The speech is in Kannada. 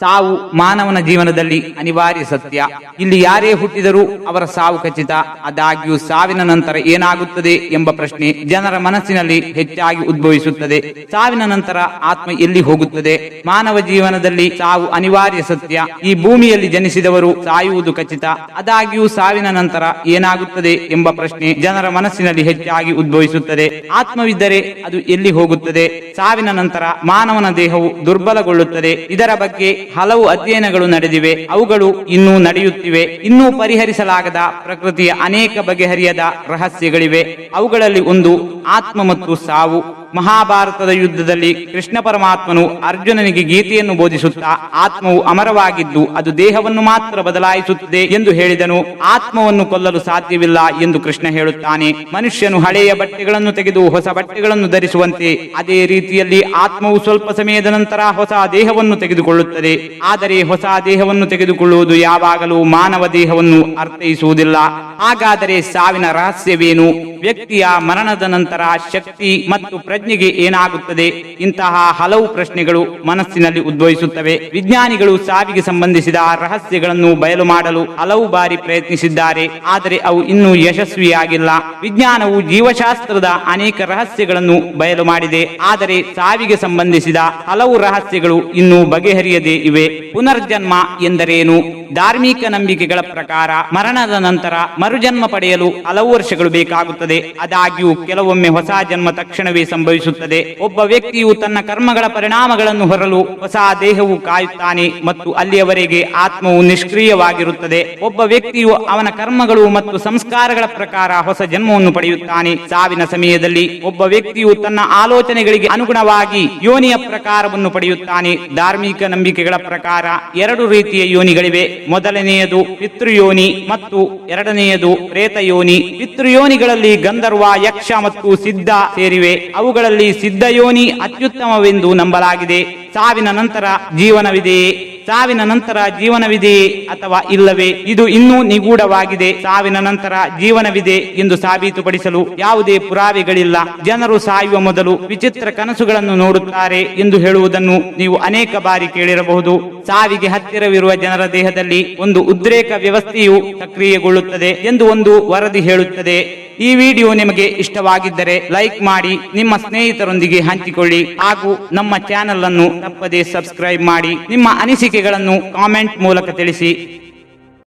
ಸಾವು ಮಾನವನ ಜೀವನದಲ್ಲಿ ಅನಿವಾರ್ಯ ಸತ್ಯ. ಇಲ್ಲಿ ಯಾರೇ ಹುಟ್ಟಿದರೂ ಅವರ ಸಾವು ಖಚಿತ. ಆದಾಗ್ಯೂ ಸಾವಿನ ನಂತರ ಏನಾಗುತ್ತದೆ ಎಂಬ ಪ್ರಶ್ನೆ ಜನರ ಮನಸ್ಸಿನಲ್ಲಿ ಹೆಚ್ಚಾಗಿ ಉದ್ಭವಿಸುತ್ತದೆ. ಸಾವಿನ ನಂತರ ಆತ್ಮ ಎಲ್ಲಿ ಹೋಗುತ್ತದೆ? ಮಾನವ ಜೀವನದಲ್ಲಿ ಸಾವು ಅನಿವಾರ್ಯ ಸತ್ಯ. ಈ ಭೂಮಿಯಲ್ಲಿ ಜನಿಸಿದವರು ಸಾಯುವುದು ಖಚಿತ. ಆದಾಗ್ಯೂ ಸಾವಿನ ನಂತರ ಏನಾಗುತ್ತದೆ ಎಂಬ ಪ್ರಶ್ನೆ ಜನರ ಮನಸ್ಸಿನಲ್ಲಿ ಹೆಚ್ಚಾಗಿ ಉದ್ಭವಿಸುತ್ತದೆ. ಆತ್ಮವಿದ್ದರೆ ಅದು ಎಲ್ಲಿ ಹೋಗುತ್ತದೆ? ಸಾವಿನ ನಂತರ ಮಾನವನ ದೇಹವು ದುರ್ಬಲಗೊಳ್ಳುತ್ತದೆ. ಇದರ ಬಗ್ಗೆ ಹಲವು ಅಧ್ಯಯನಗಳು ನಡೆದಿವೆ. ಅವುಗಳು ಇನ್ನೂ ನಡೆಯುತ್ತಿವೆ. ಇನ್ನೂ ಪರಿಹರಿಸಲಾಗದ ಪ್ರಕೃತಿಯ ಅನೇಕ ಬಗೆಹರಿಯದ ರಹಸ್ಯಗಳಿವೆ. ಅವುಗಳಲ್ಲಿ ಒಂದು ಆತ್ಮ ಮತ್ತು ಸಾವು. ಮಹಾಭಾರತದ ಯುದ್ಧದಲ್ಲಿ ಕೃಷ್ಣ ಪರಮಾತ್ಮನು ಅರ್ಜುನನಿಗೆ ಗೀತೆಯನ್ನು ಬೋಧಿಸುತ್ತಾ ಆತ್ಮವು ಅಮರವಾಗಿದ್ದು ಅದು ದೇಹವನ್ನು ಮಾತ್ರ ಬದಲಾಯಿಸುತ್ತದೆ ಎಂದು ಹೇಳಿದನು. ಆತ್ಮವನ್ನು ಕೊಲ್ಲಲು ಸಾಧ್ಯವಿಲ್ಲ ಎಂದು ಕೃಷ್ಣ ಹೇಳುತ್ತಾನೆ. ಮನುಷ್ಯನು ಹಳೆಯ ಬಟ್ಟೆಗಳನ್ನು ತೆಗೆದು ಹೊಸ ಬಟ್ಟೆಗಳನ್ನು ಧರಿಸುವಂತೆ ಅದೇ ರೀತಿಯಲ್ಲಿ ಆತ್ಮವು ಸ್ವಲ್ಪ ಸಮಯದ ನಂತರ ಹೊಸ ದೇಹವನ್ನು ತೆಗೆದುಕೊಳ್ಳುತ್ತದೆ. ಆದರೆ ಹೊಸ ದೇಹವನ್ನು ತೆಗೆದುಕೊಳ್ಳುವುದು ಯಾವಾಗಲೂ ಮಾನವ ದೇಹವನ್ನು ಅರ್ಥೈಸುವುದಿಲ್ಲ. ಹಾಗಾದರೆ ಸಾವಿನ ರಹಸ್ಯವೇನು? ವ್ಯಕ್ತಿಯ ಮರಣದ ನಂತರ ಶಕ್ತಿ ಮತ್ತು ಪ್ರಜ್ಞೆಗೆ ಏನಾಗುತ್ತದೆ? ಇಂತಹ ಹಲವು ಪ್ರಶ್ನೆಗಳು ಮನಸ್ಸಿನಲ್ಲಿ ಉದ್ಭವಿಸುತ್ತವೆ. ವಿಜ್ಞಾನಿಗಳು ಸಾವಿಗೆ ಸಂಬಂಧಿಸಿದ ರಹಸ್ಯಗಳನ್ನು ಬಯಲು ಮಾಡಲು ಹಲವು ಬಾರಿ ಪ್ರಯತ್ನಿಸಿದ್ದಾರೆ, ಆದರೆ ಅವು ಇನ್ನೂ ಯಶಸ್ವಿಯಾಗಿಲ್ಲ. ವಿಜ್ಞಾನವು ಜೀವಶಾಸ್ತ್ರದ ಅನೇಕ ರಹಸ್ಯಗಳನ್ನು ಬಯಲು ಮಾಡಿದೆ, ಆದರೆ ಸಾವಿಗೆ ಸಂಬಂಧಿಸಿದ ಹಲವು ರಹಸ್ಯಗಳು ಇನ್ನೂ ಬಗೆಹರಿಯದೇ ಇವೆ. ಪುನರ್ಜನ್ಮ ಎಂದರೇನು? ಧಾರ್ಮಿಕ ನಂಬಿಕೆಗಳ ಪ್ರಕಾರ ಮರಣದ ನಂತರ ಮರುಜನ್ಮ ಪಡೆಯಲು ಹಲವು ವರ್ಷಗಳು ಬೇಕಾಗುತ್ತದೆ. ಆದಾಗ್ಯೂ ಕೆಲವೊಮ್ಮೆ ಹೊಸ ಜನ್ಮ ತಕ್ಷಣವೇ ಸಂಭವಿಸುತ್ತದೆ. ಒಬ್ಬ ವ್ಯಕ್ತಿಯು ತನ್ನ ಕರ್ಮಗಳ ಪರಿಣಾಮಗಳನ್ನು ಹೊರಲು ಹೊಸ ದೇಹವು ಕಾಯುತ್ತಾನೆ ಮತ್ತು ಅಲ್ಲಿಯವರೆಗೆ ಆತ್ಮವು ನಿಷ್ಕ್ರಿಯವಾಗಿರುತ್ತದೆ. ಒಬ್ಬ ವ್ಯಕ್ತಿಯು ಅವನ ಕರ್ಮಗಳು ಮತ್ತು ಸಂಸ್ಕಾರಗಳ ಪ್ರಕಾರ ಹೊಸ ಜನ್ಮವನ್ನು ಪಡೆಯುತ್ತಾನೆ. ಸಾವಿನ ಸಮಯದಲ್ಲಿ ಒಬ್ಬ ವ್ಯಕ್ತಿಯು ತನ್ನ ಆಲೋಚನೆಗಳಿಗೆ ಅನುಗುಣವಾಗಿ ಯೋನಿಯ ಪ್ರಕಾರವನ್ನು ಪಡೆಯುತ್ತಾನೆ. ಧಾರ್ಮಿಕ ನಂಬಿಕೆಗಳ ಪ್ರಕಾರ ಎರಡು ರೀತಿಯ ಯೋನಿಗಳಿವೆ. ಮೊದಲನೆಯದು ಪಿತೃಯೋನಿ ಮತ್ತು ಎರಡನೆಯದು ಪ್ರೇತಯೋನಿ. ಪಿತೃಯೋನಿಗಳಲ್ಲಿ ಗಂಧರ್ವ, ಯಕ್ಷ ಮತ್ತು ಸಿದ್ಧ ಸೇರಿವೆ. ಅವುಗಳಲ್ಲಿ ಸಿದ್ಧಯೋನಿ ಅತ್ಯುತ್ತಮವೆಂದು ನಂಬಲಾಗಿದೆ. ಸಾವಿನ ನಂತರ ಜೀವನವಿದೆಯೇ? ಸಾವಿನ ನಂತರ ಜೀವನವಿದೆಯೇ ಅಥವಾ ಇಲ್ಲವೇ? ಇದು ಇನ್ನೂ ನಿಗೂಢವಾಗಿದೆ. ಸಾವಿನ ನಂತರ ಜೀವನವಿದೆ ಎಂದು ಸಾಬೀತುಪಡಿಸಲು ಯಾವುದೇ ಪುರಾವೆಗಳಿಲ್ಲ. ಜನರು ಸಾಯುವ ಮೊದಲು ವಿಚಿತ್ರ ಕನಸುಗಳನ್ನು ನೋಡುತ್ತಾರೆ ಎಂದು ಹೇಳುವುದನ್ನು ನೀವು ಅನೇಕ ಬಾರಿ ಕೇಳಿರಬಹುದು. ಸಾವಿಗೆ ಹತ್ತಿರವಿರುವ ಜನರ ದೇಹದಲ್ಲಿ ಒಂದು ಉದ್ರೇಕ ವ್ಯವಸ್ಥೆಯು ಸಕ್ರಿಯಗೊಳ್ಳುತ್ತದೆ ಎಂದು ಒಂದು ವರದಿ ಹೇಳುತ್ತದೆ. ಈ ವಿಡಿಯೋ ನಿಮಗೆ ಇಷ್ಟವಾಗಿದ್ದರೆ ಲೈಕ್ ಮಾಡಿ, ನಿಮ್ಮ ಸ್ನೇಹಿತರೊಂದಿಗೆ ಹಂಚಿಕೊಳ್ಳಿ ಹಾಗೂ ನಮ್ಮ ಚಾನೆಲ್ ಅನ್ನು ತಪ್ಪದೇ ಸಬ್ಸ್ಕ್ರೈಬ್ ಮಾಡಿ. ನಿಮ್ಮ ಅನಿಸಿಕೆಗಳನ್ನು ಕಾಮೆಂಟ್ ಮೂಲಕ ತಿಳಿಸಿ.